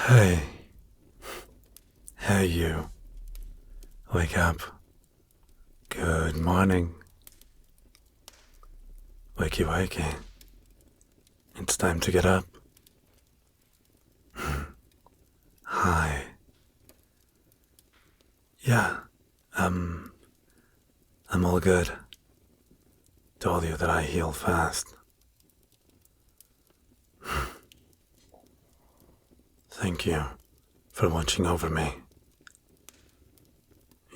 Hey. Hey, you. Wake up. Good morning. Wakey, wakey. It's time to get up. Hi. Yeah, I'm all good. Told you that I heal fast. Thank you for watching over me.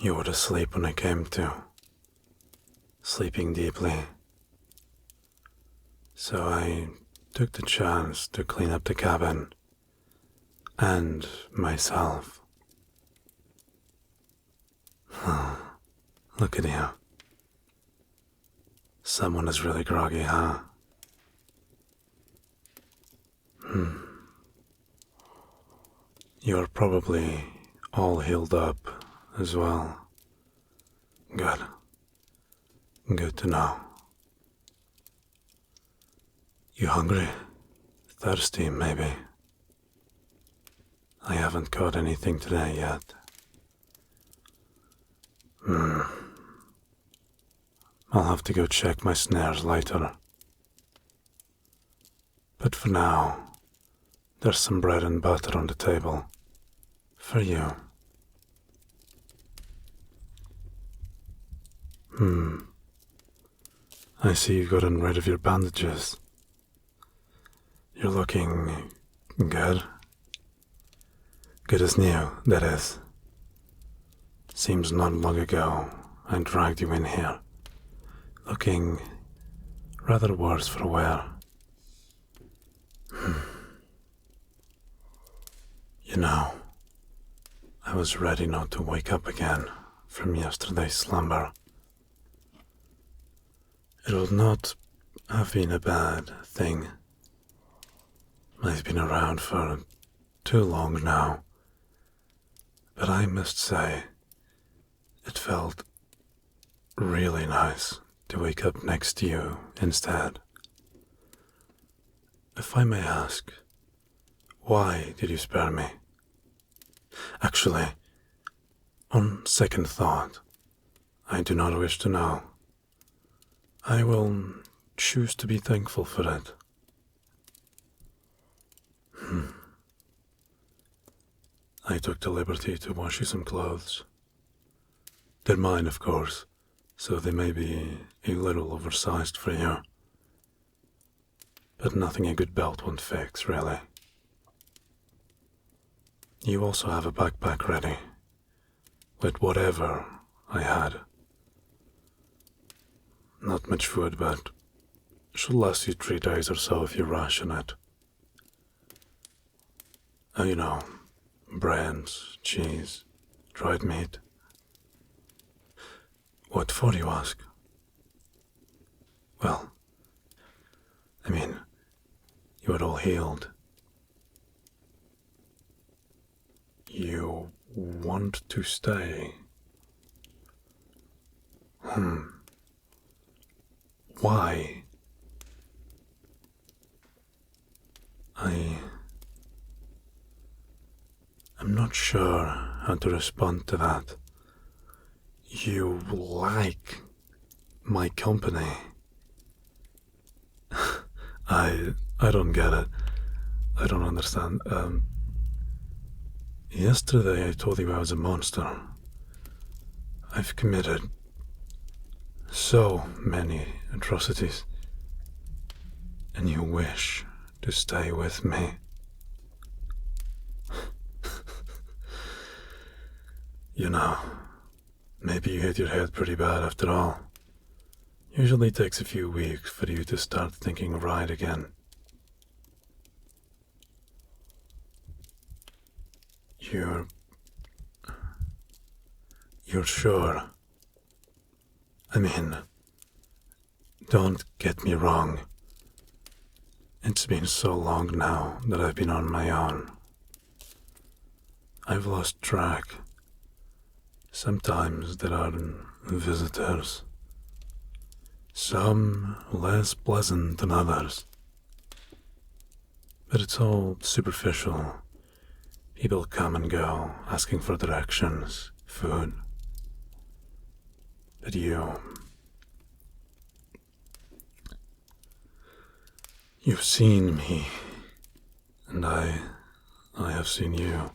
You were asleep when I came to. Sleeping deeply. So I took the chance to clean up the cabin. And myself. Look at you. Someone is really groggy, huh? You're probably all healed up as well. Good. Good to know. You hungry? Thirsty, maybe? I haven't caught anything today yet. I'll have to go check my snares later. But for now, there's some bread and butter on the table. For you. I see you've gotten rid of your bandages. You're looking good. Good as new, that is. Seems not long ago I dragged you in here, looking rather worse for wear. You know, I was ready not to wake up again from yesterday's slumber. It would not have been a bad thing. I've been around for too long now, but I must say, it felt really nice to wake up next to you instead. If I may ask, why did you spare me? Actually, on second thought, I do not wish to know. I will choose to be thankful for it. I took the liberty to wash you some clothes. They're mine, of course, so they may be a little oversized for you. But nothing a good belt won't fix, really. You also have a backpack ready, with whatever I had. Not much food, but should last you 3 days or so if you ration it. You know, brains, cheese, dried meat. What for, you ask? Well, I mean, you are all healed. You want to stay? Why? I'm not sure how to respond to that. You like my company. I don't get it. I don't understand. Yesterday I told you I was a monster. I've committed so many atrocities. And you wish to stay with me. You know, maybe you hit your head pretty bad after all. Usually takes a few weeks for you to start thinking right again. You're sure? I mean, don't get me wrong. It's been so long now that I've been on my own. I've lost track. Sometimes there are visitors. Some less pleasant than others. But it's all superficial. People come and go, asking for directions, food. But you've seen me, and I have seen you.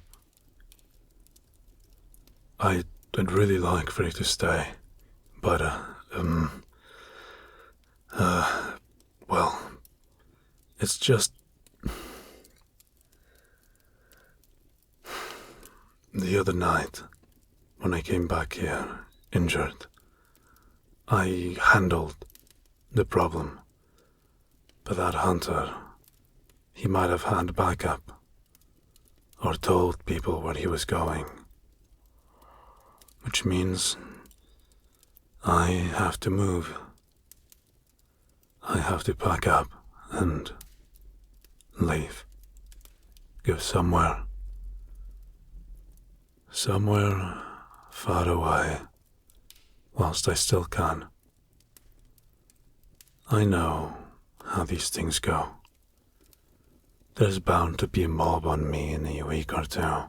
I'd really like for you to stay, but, well, it's just... The other night, when I came back here, injured, I handled the problem. But that hunter, he might have had backup, or told people where he was going. Which means I have to move. I have to pack up and leave. Go somewhere far away, whilst I still can. I know how these things go. There's bound to be a mob on me in a week or two,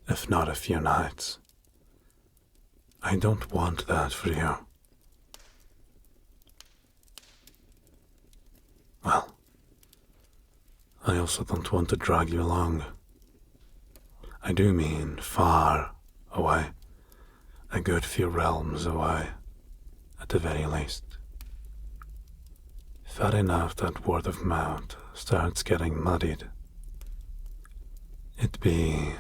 if not a few nights. I don't want that for you. Well, I also don't want to drag you along. I do mean far away, a good few realms away, at the very least. Far enough that word of mouth starts getting muddied. It'd be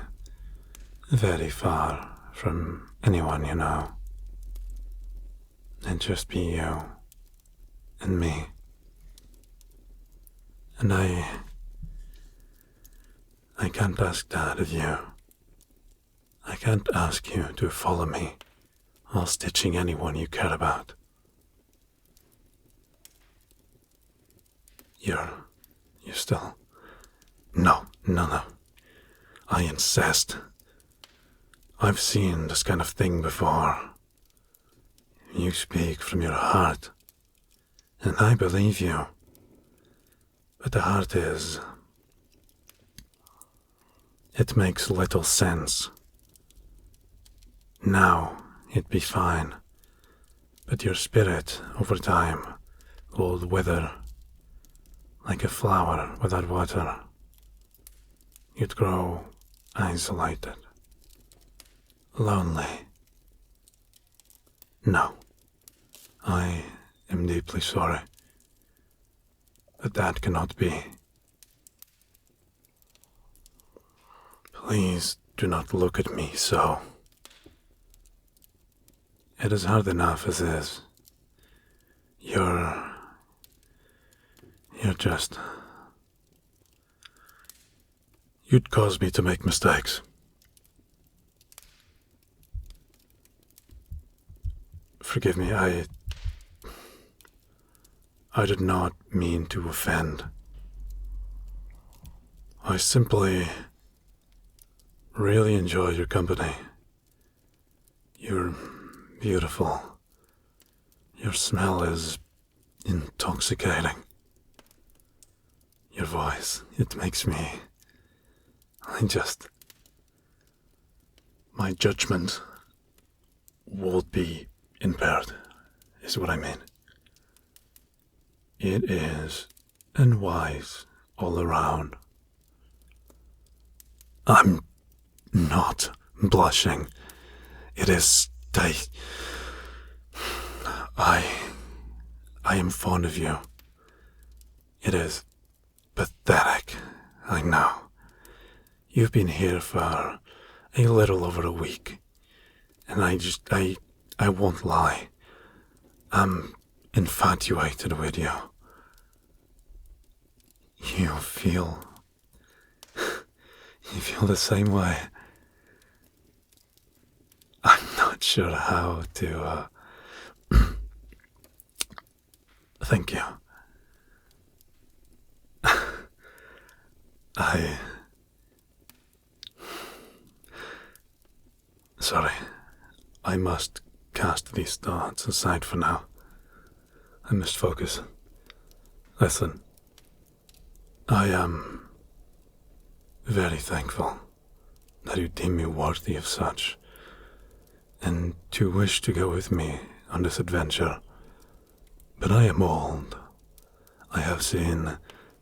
very far from anyone you know. It'd just be you and me. And I can't ask that of you. I can't ask you to follow me while stitching anyone you care about. You still... No. I insist. I've seen this kind of thing before. You speak from your heart, and I believe you. But the heart is... It makes little sense. Now, it'd be fine, but your spirit, over time, will wither, like a flower without water. You'd grow isolated, lonely. No, I am deeply sorry, but that cannot be. Please do not look at me so. It is hard enough as is. You're just... You'd cause me to make mistakes. Forgive me, I did not mean to offend. I simply really enjoy your company. You're beautiful. Your smell is intoxicating. Your voice, it makes me... My judgment would be impaired, is what I mean. It is unwise all around. I'm not blushing. It is... I am fond of you. It is pathetic, I know. You've been here for a little over a week, and I won't lie. I'm infatuated with you. You feel the same way. I'm not sure how to, thank you. Sorry. I must cast these thoughts aside for now. I must focus. Listen. I am very thankful that you deem me worthy of such, and to wish to go with me on this adventure. But I am old. I have seen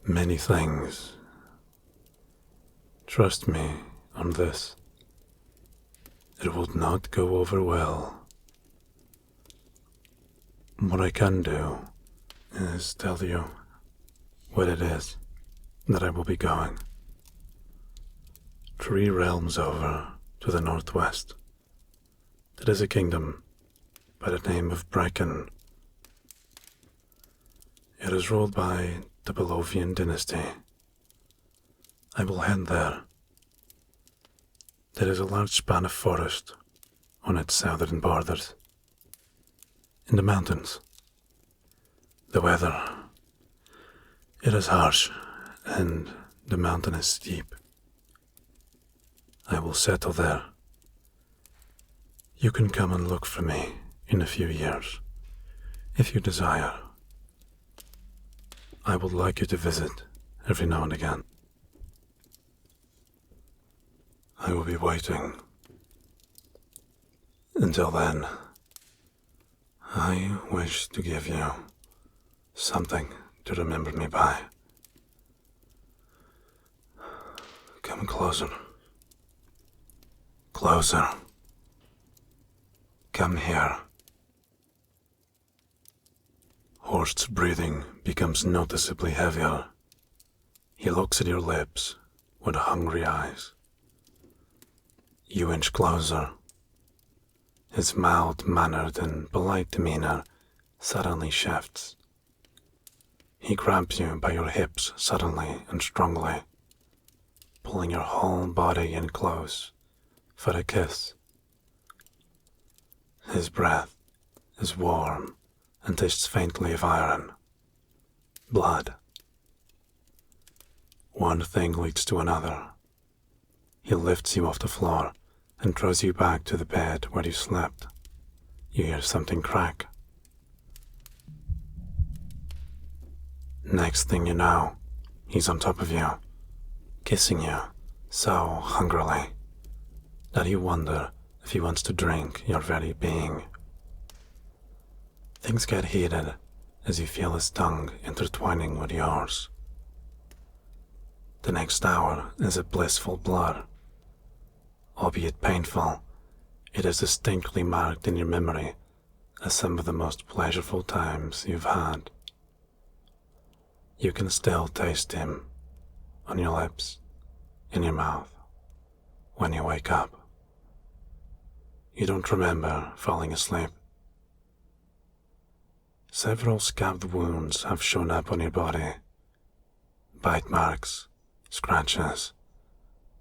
many things. Trust me on this. It will not go over well. What I can do is tell you what it is that I will be going. 3 realms over to the northwest. There is a kingdom by the name of Bracken. It is ruled by the Bolovian dynasty. I will head there. There is a large span of forest on its southern borders. In the mountains, the weather, it is harsh, and the mountain is steep. I will settle there. You can come and look for me in a few years, if you desire. I would like you to visit every now and again. I will be waiting. Until then, I wish to give you something to remember me by. Come closer. Closer. Come here. Horst's breathing becomes noticeably heavier. He looks at your lips with hungry eyes. You inch closer. His mild-mannered and polite demeanor suddenly shifts. He grabs you by your hips suddenly and strongly, pulling your whole body in close for a kiss. His breath is warm and tastes faintly of iron. Blood. One thing leads to another. He lifts you off the floor and throws you back to the bed where you slept. You hear something crack. Next thing you know, he's on top of you, kissing you so hungrily that you wonder if he wants to drink your very being. Things get heated as you feel his tongue intertwining with yours. The next hour is a blissful blur. Albeit painful, it is distinctly marked in your memory as some of the most pleasurable times you've had. You can still taste him on your lips, in your mouth, when you wake up. You don't remember falling asleep. Several scabbed wounds have shown up on your body. Bite marks, scratches,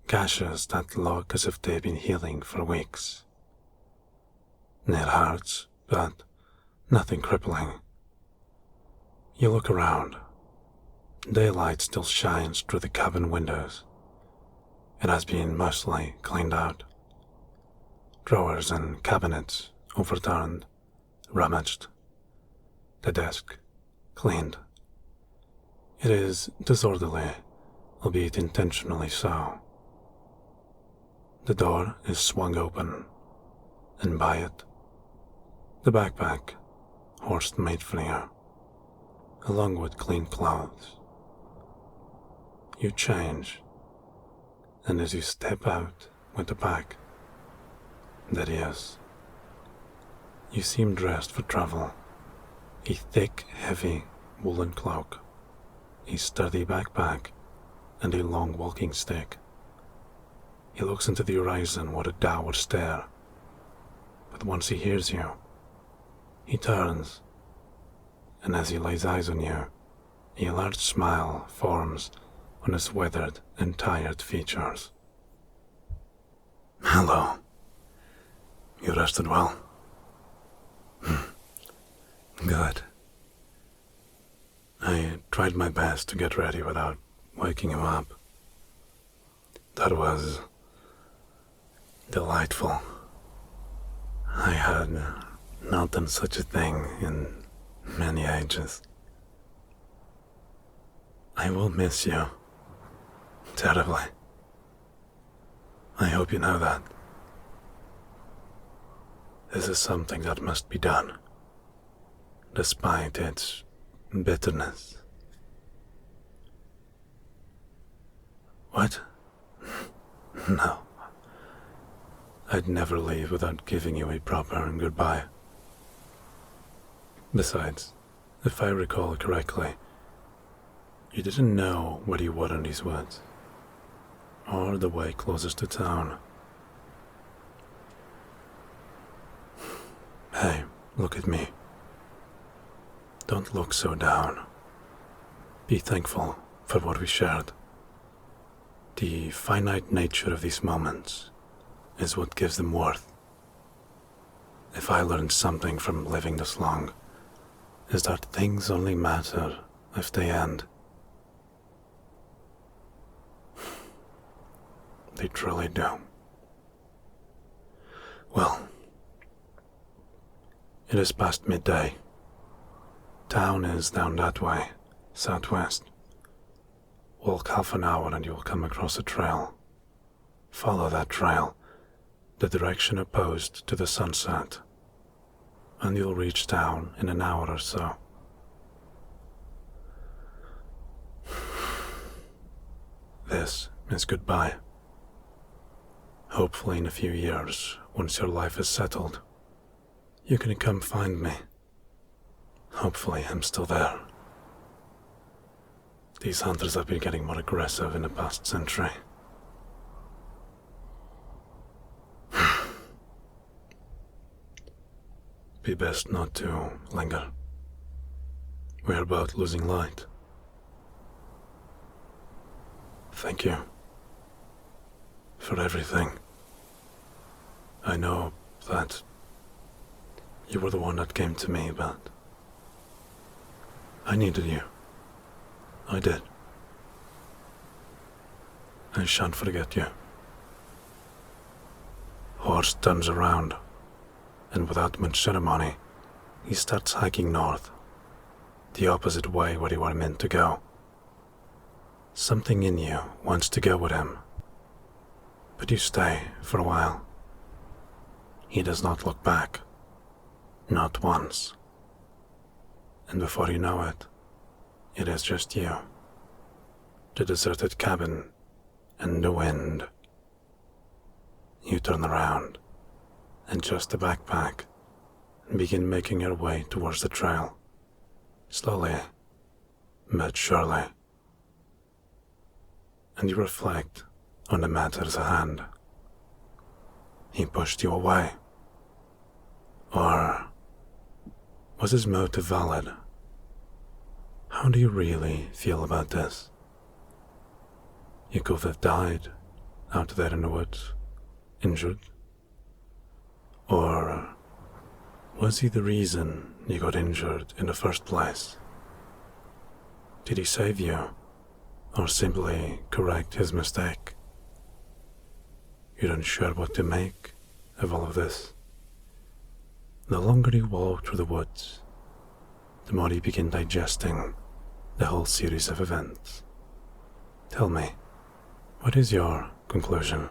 gashes that look as if they've been healing for weeks. It hurts, but nothing crippling. You look around. Daylight still shines through the cabin windows. It has been mostly cleaned out. Drawers and cabinets overturned, rummaged. The desk cleaned. It is disorderly, albeit intentionally so. The door is swung open, and by it, the backpack Horst made for you, along with clean clothes. You change, and as you step out with the bag, that is, you seem dressed for travel. A thick, heavy woolen cloak, a sturdy backpack, and a long walking stick. He looks into the horizon with a dour stare, but once he hears you, he turns, and as he lays eyes on you, a large smile forms on his weathered and tired features. Hello. You rested well? Good. I tried my best to get ready without waking you up. That was delightful. I had not done such a thing in many ages. I will miss you terribly. I hope you know that. This is something that must be done, despite its bitterness. What? No. I'd never leave without giving you a proper goodbye. Besides, if I recall correctly, you didn't know where you were in these woods, or the way closest to town. Hey, look at me. Don't look so down. Be thankful for what we shared. The finite nature of these moments is what gives them worth. If I learned something from living this long, is that things only matter if they end. They truly do. Well, it is past midday. Town is down that way, southwest. Walk half an hour and you'll come across a trail. Follow that trail, the direction opposed to the sunset, and you'll reach town in an hour or so. This is goodbye. Hopefully in a few years, once your life is settled, you can come find me. Hopefully I'm still there. These hunters have been getting more aggressive in the past century. Be best not to linger. We're about losing light. Thank you for everything. I know that you were the one that came to me, but I needed you. I did. I shan't forget you. Horst turns around, and without much ceremony, he starts hiking north, the opposite way where you were meant to go. Something in you wants to go with him, but you stay for a while. He does not look back, not once. And before you know it, it is just you, the deserted cabin, and the wind. You turn around, adjust the backpack, and begin making your way towards the trail, slowly, but surely. And you reflect on the matters at hand. He pushed you away. Or was his motive valid? How do you really feel about this? You could have died out there in the woods, injured. Or was he the reason you got injured in the first place? Did he save you, or simply correct his mistake? You're unsure what to make of all of this. The longer you walk through the woods, the more you begin digesting the whole series of events. Tell me, what is your conclusion?